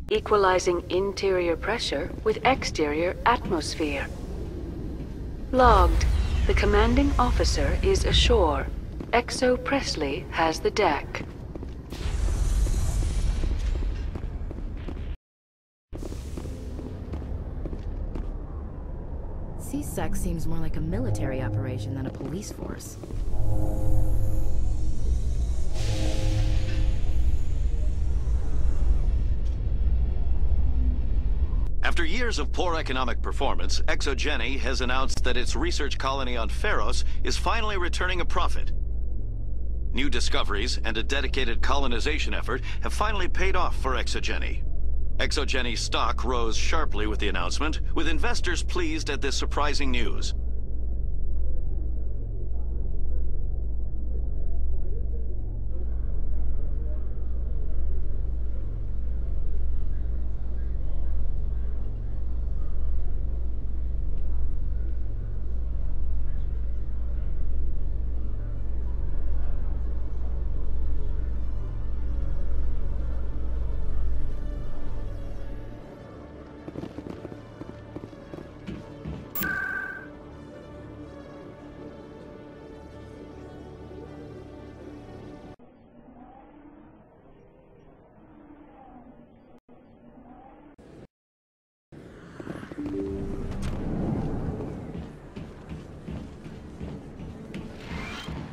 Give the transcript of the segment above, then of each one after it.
Equalizing interior pressure with exterior atmosphere. Logged. The commanding officer is ashore. Exo Presley has the deck. C-Sec seems more like a military operation than a police force. After years of poor economic performance, ExoGeni has announced that its research colony on Pharos is finally returning a profit. New discoveries and a dedicated colonization effort have finally paid off for ExoGeni. ExoGeni's stock rose sharply with the announcement, with investors pleased at this surprising news.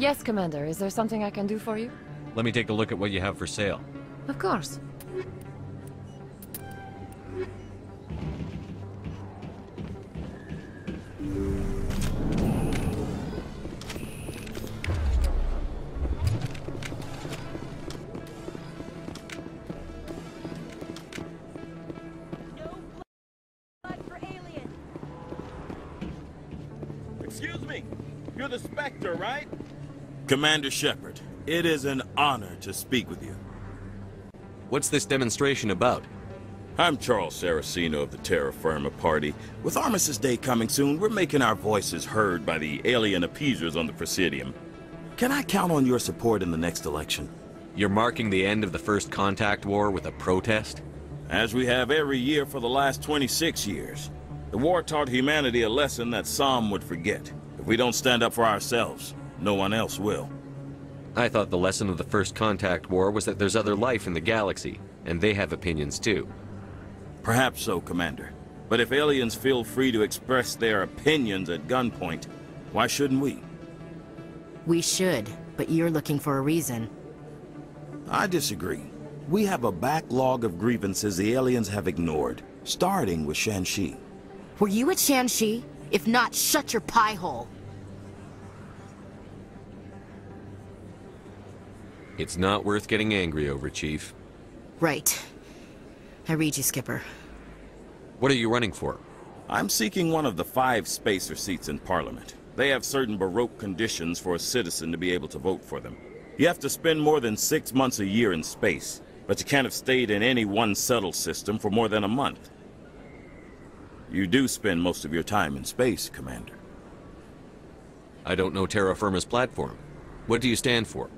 Yes, Commander. Is there something I can do for you? Let me take a look at what you have for sale. Of course. Excuse me, you're the Spectre, right? Commander Shepard, it is an honor to speak with you. What's this demonstration about? I'm Charles Saraceno of the Terra Firma Party. With Armistice Day coming soon, we're making our voices heard by the alien appeasers on the Presidium. Can I count on your support in the next election? You're marking the end of the First Contact War with a protest? As we have every year for the last 26 years. The war taught humanity a lesson that some would forget. If we don't stand up for ourselves, no one else will. I thought the lesson of the First Contact War was that there's other life in the galaxy, and they have opinions too. Perhaps so, Commander. But if aliens feel free to express their opinions at gunpoint, why shouldn't we? We should, but you're looking for a reason. I disagree. We have a backlog of grievances the aliens have ignored, starting with Shanxi. Were you at Shanxi? If not, shut your pie hole. It's not worth getting angry over, Chief. Right. I read you, Skipper. What are you running for? I'm seeking one of the 5 spacer seats in Parliament. They have certain Baroque conditions for a citizen to be able to vote for them. You have to spend more than 6 months a year in space, but you can't have stayed in any one settled system for more than a month. You do spend most of your time in space, Commander. I don't know Terra Firma's platform. What do you stand for?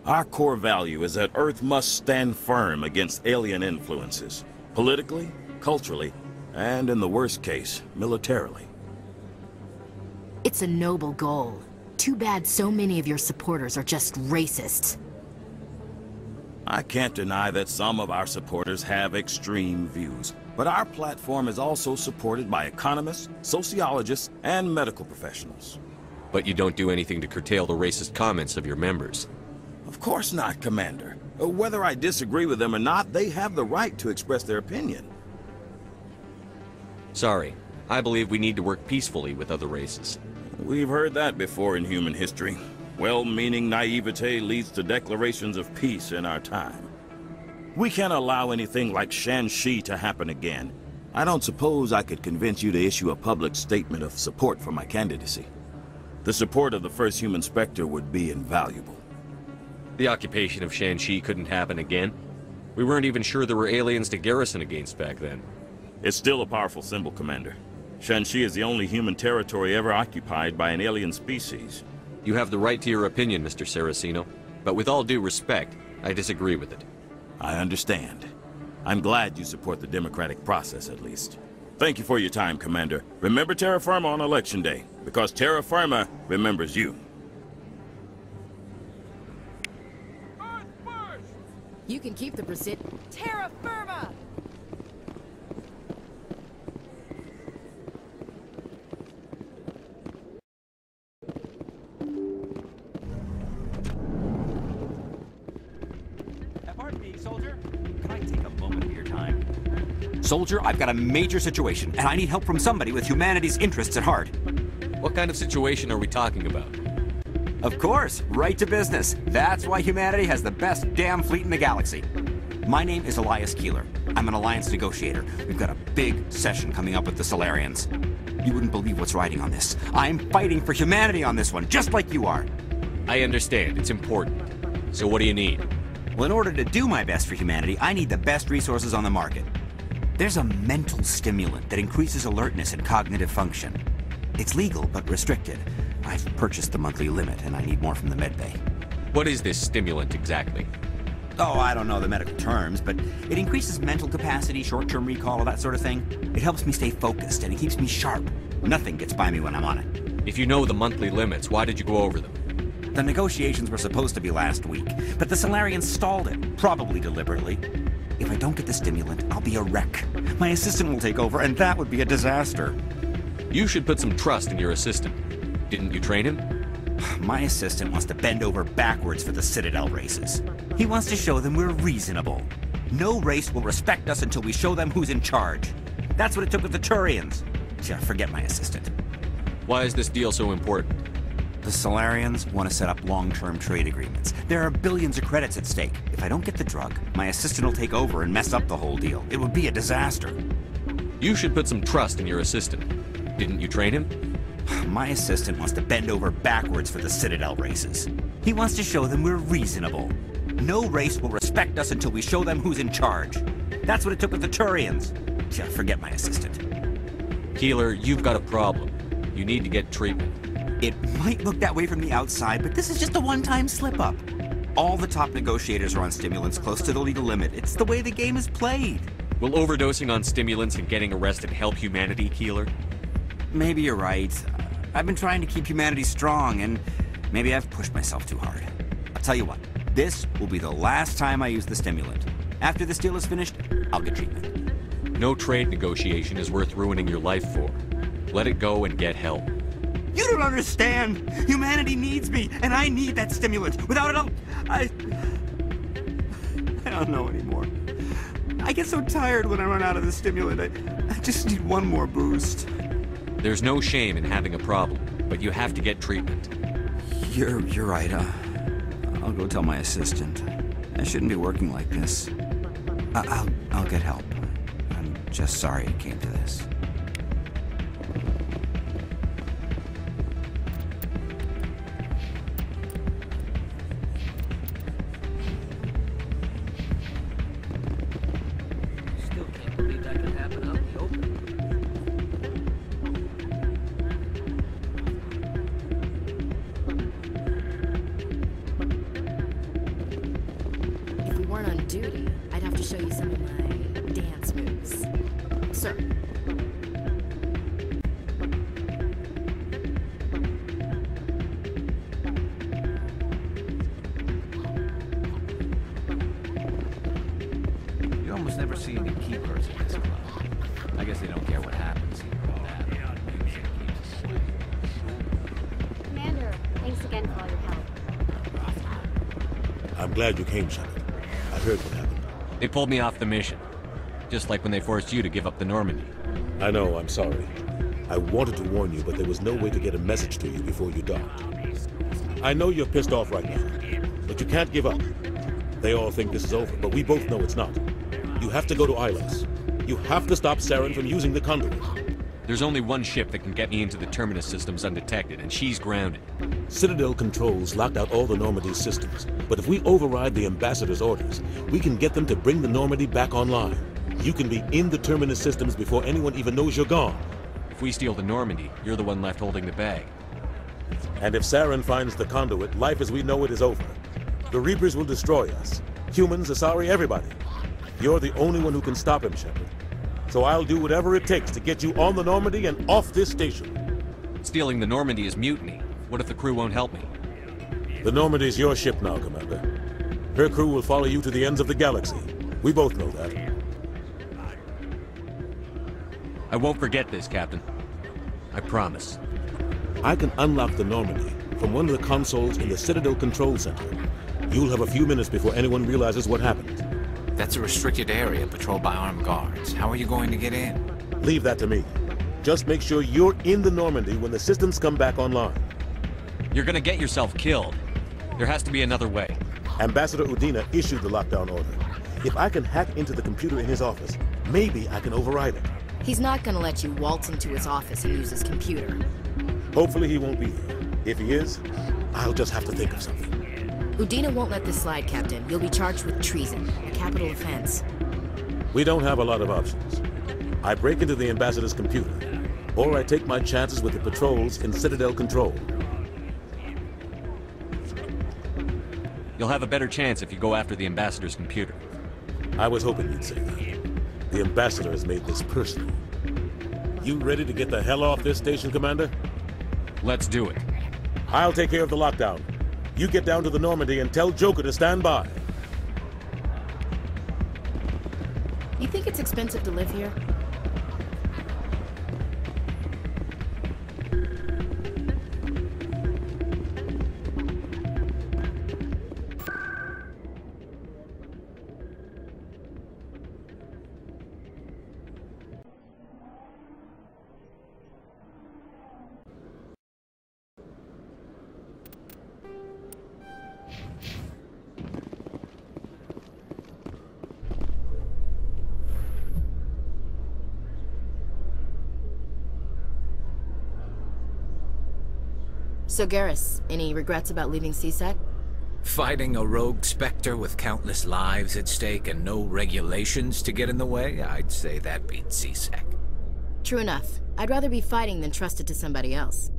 Our core value is that Earth must stand firm against alien influences, politically, culturally, and in the worst case, militarily. It's a noble goal. Too bad so many of your supporters are just racists. I can't deny that some of our supporters have extreme views, but our platform is also supported by economists, sociologists, and medical professionals. But you don't do anything to curtail the racist comments of your members. Of course not, Commander. Whether I disagree with them or not, they have the right to express their opinion. Sorry. I believe we need to work peacefully with other races. We've heard that before in human history. Well-meaning naivete leads to declarations of peace in our time. We can't allow anything like Shanxi to happen again. I don't suppose I could convince you to issue a public statement of support for my candidacy. The support of the first human Spectre would be invaluable. The occupation of Shanxi couldn't happen again. We weren't even sure there were aliens to garrison against back then. It's still a powerful symbol, Commander. Shanxi is the only human territory ever occupied by an alien species. You have the right to your opinion, Mr. Saraceno. But with all due respect, I disagree with it. I understand. I'm glad you support the democratic process, at least. Thank you for your time, Commander. Remember terra firma on Election Day, because terra firma remembers you. You can keep the precision. Terra firma! Pardon me, soldier. Can I take a moment of your time? Soldier, I've got a major situation, and I need help from somebody with humanity's interests at heart. What kind of situation are we talking about? Of course, right to business. That's why humanity has the best damn fleet in the galaxy. My name is Elias Keeler. I'm an Alliance negotiator. We've got a big session coming up with the Solarians. You wouldn't believe what's riding on this. I'm fighting for humanity on this one, just like you are. I understand. It's important. So what do you need? Well, in order to do my best for humanity, I need the best resources on the market. There's a mental stimulant that increases alertness and cognitive function. It's legal, but restricted. I've purchased the monthly limit, and I need more from the medbay. What is this stimulant exactly? Oh, I don't know the medical terms, but it increases mental capacity, short-term recall, that sort of thing. It helps me stay focused, and it keeps me sharp. Nothing gets by me when I'm on it. If you know the monthly limits, why did you go over them? The negotiations were supposed to be last week, but the Solarians stalled it, probably deliberately. If I don't get the stimulant, I'll be a wreck. My assistant will take over, and that would be a disaster. You should put some trust in your assistant. Didn't you train him? My assistant wants to bend over backwards for the Citadel races. He wants to show them we're reasonable. No race will respect us until we show them who's in charge. That's what it took with the Turians. Yeah, forget my assistant. Why is this deal so important? The Solarians want to set up long-term trade agreements. There are billions of credits at stake. If I don't get the drug, my assistant will take over and mess up the whole deal. It would be a disaster. You should put some trust in your assistant. Didn't you train him? My assistant wants to bend over backwards for the Citadel races. He wants to show them we're reasonable. No race will respect us until we show them who's in charge. That's what it took with the Turians. Yeah, forget my assistant. Keeler, you've got a problem. You need to get treatment. It might look that way from the outside, but this is just a one-time slip-up. All the top negotiators are on stimulants close to the legal limit. It's the way the game is played. Will overdosing on stimulants and getting arrested help humanity, Keeler? Maybe you're right. I've been trying to keep humanity strong, and maybe I've pushed myself too hard. I'll tell you what, this will be the last time I use the stimulant. After this deal is finished, I'll get treatment. No trade negotiation is worth ruining your life for. Let it go and get help. You don't understand! Humanity needs me, and I need that stimulant. Without it, I don't know anymore. I get so tired when I run out of the stimulant. I just need one more boost. There's no shame in having a problem, but you have to get treatment. You're right. I'll go tell my assistant. I shouldn't be working like this. I'll get help. I'm just sorry it came to this. Still can't believe that could happen out in the open. If we weren't on duty, I'd have to show you some of my dance moves. Sir. You almost never see any keepers in this club. I guess they don't care what happens here. Commander, thanks again for all your help. I'm glad you came, Shepard. I heard what happened. They pulled me off the mission. Just like when they forced you to give up the Normandy. I know, I'm sorry. I wanted to warn you, but there was no way to get a message to you before you docked. I know you're pissed off right now, but you can't give up. They all think this is over, but we both know it's not. You have to go to Ilos. You have to stop Saren from using the conduit. There's only one ship that can get me into the Terminus systems undetected, and she's grounded. Citadel controls locked out all the Normandy systems, but if we override the Ambassador's orders, we can get them to bring the Normandy back online. You can be in the Terminus systems before anyone even knows you're gone. If we steal the Normandy, you're the one left holding the bag. And if Saren finds the conduit, life as we know it is over. The Reapers will destroy us, Humans, Asari, everybody. You're the only one who can stop him, Shepard. So I'll do whatever it takes to get you on the Normandy and off this station. Stealing the Normandy is mutiny. What if the crew won't help me? The Normandy's your ship now, Commander. Her crew will follow you to the ends of the galaxy. We both know that. I won't forget this, Captain. I promise. I can unlock the Normandy from one of the consoles in the Citadel control center. You'll have a few minutes before anyone realizes what happened. That's a restricted area patrolled by armed guards. How are you going to get in? Leave that to me. Just make sure you're in the Normandy when the systems come back online. You're gonna get yourself killed. There has to be another way. Ambassador Udina issued the lockdown order. If I can hack into the computer in his office, maybe I can override it. He's not gonna let you waltz into his office and use his computer. Hopefully he won't be there. If he is, I'll just have to think of something. Udina won't let this slide, Captain. You'll be charged with treason, a capital offense. We don't have a lot of options. I break into the Ambassador's computer, or I take my chances with the patrols in Citadel control. You'll have a better chance if you go after the Ambassador's computer. I was hoping you'd say that. The Ambassador has made this personal. You ready to get the hell off this station, Commander? Let's do it. I'll take care of the lockdown. You get down to the Normandy and tell Joker to stand by. You think it's expensive to live here? So Garrus, any regrets about leaving CSEC? Fighting a rogue Spectre with countless lives at stake and no regulations to get in the way? I'd say that beats CSEC. True enough. I'd rather be fighting than trusted to somebody else.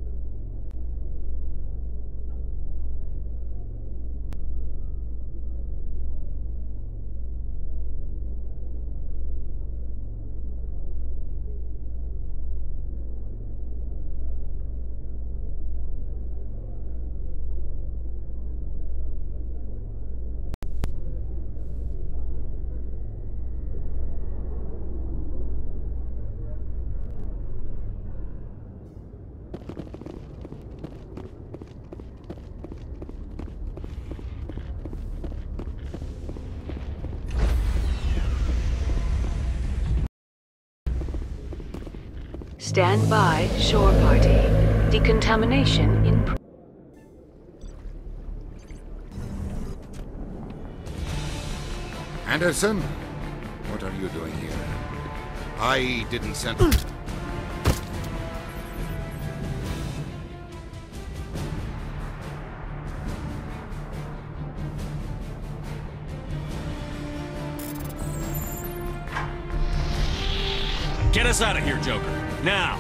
Stand by, shore party. Decontamination in... Anderson? What are you doing here? I didn't send... Get us out of here, Joker. Now!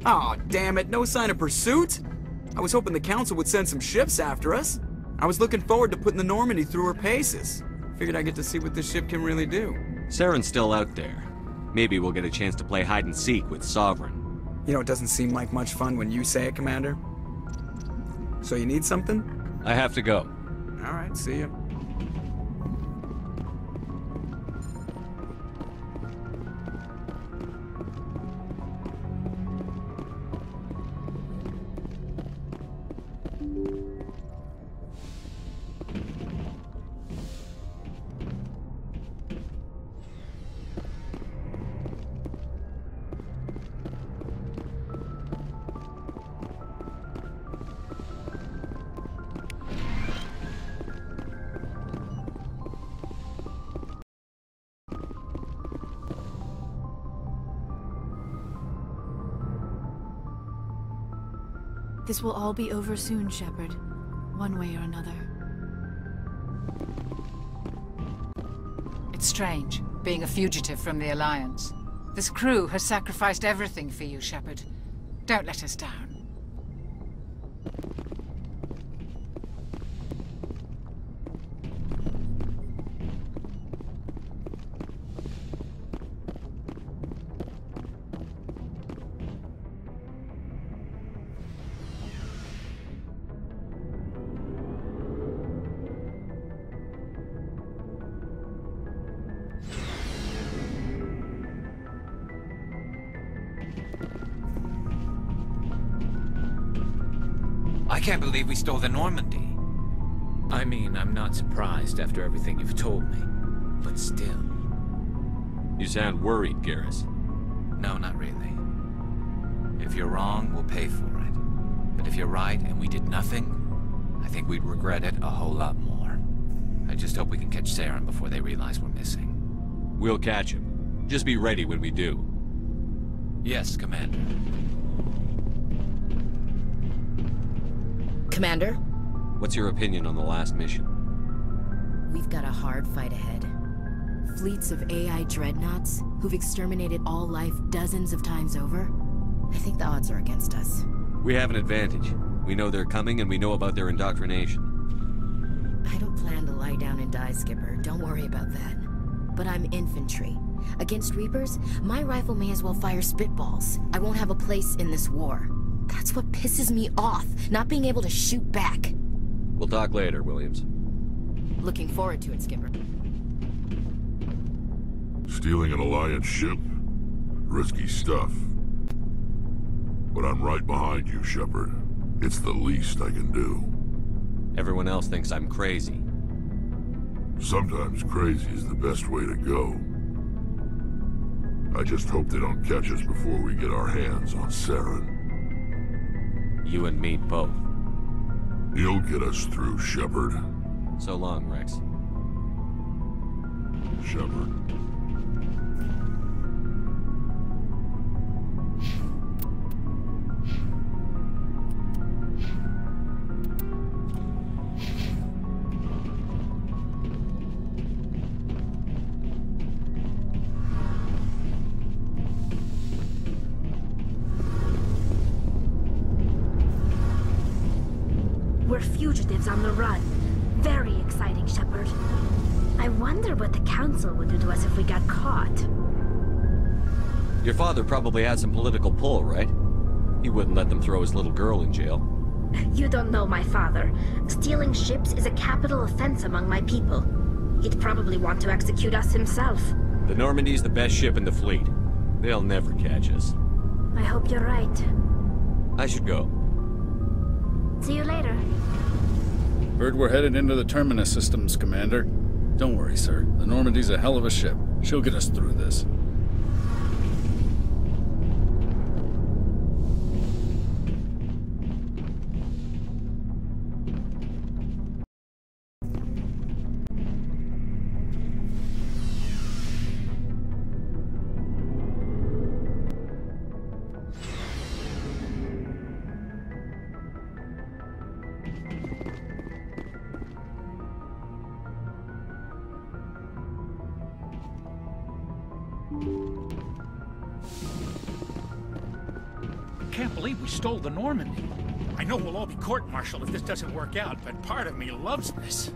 Aw, damn it, no sign of pursuit? I was hoping the Council would send some ships after us. I was looking forward to putting the Normandy through her paces. Figured I'd get to see what this ship can really do. Saren's still out there. Maybe we'll get a chance to play hide and seek with Sovereign. You know, it doesn't seem like much fun when you say it, Commander. So you need something? I have to go. Alright, see ya. This will all be over soon, Shepard. One way or another. It's strange, being a fugitive from the Alliance. This crew has sacrificed everything for you, Shepard. Don't let us down. I can't believe we stole the Normandy. I mean, I'm not surprised after everything you've told me, but still. You sound worried, Garrus. No, not really. If you're wrong, we'll pay for it. But if you're right and we did nothing, I think we'd regret it a whole lot more. I just hope we can catch Saren before they realize we're missing. We'll catch him. Just be ready when we do. Yes, Commander. Commander? What's your opinion on the last mission? We've got a hard fight ahead. Fleets of AI dreadnoughts, who've exterminated all life dozens of times over. I think the odds are against us. We have an advantage. We know they're coming and we know about their indoctrination. I don't plan to lie down and die, Skipper. Don't worry about that. But I'm infantry. Against Reapers, my rifle may as well fire spitballs. I won't have a place in this war. That's what pisses me off, not being able to shoot back. We'll talk later, Williams. Looking forward to it, Skipper. Stealing an Alliance ship? Risky stuff. But I'm right behind you, Shepard. It's the least I can do. Everyone else thinks I'm crazy. Sometimes crazy is the best way to go. I just hope they don't catch us before we get our hands on Saren. You and me both. You'll get us through, Shepard. So long, Rex. Shepard. We're fugitives on the run. Very exciting, Shepard. I wonder what the Council would do to us if we got caught. Your father probably had some political pull, right? He wouldn't let them throw his little girl in jail. You don't know my father. Stealing ships is a capital offense among my people. He'd probably want to execute us himself. The Normandy's the best ship in the fleet. They'll never catch us. I hope you're right. I should go. See you later. Heard we're headed into the Terminus systems, Commander. Don't worry, sir. The Normandy's a hell of a ship. She'll get us through this. Can't believe we stole the Normandy. I know we'll all be court-martialed if this doesn't work out, but part of me loves this.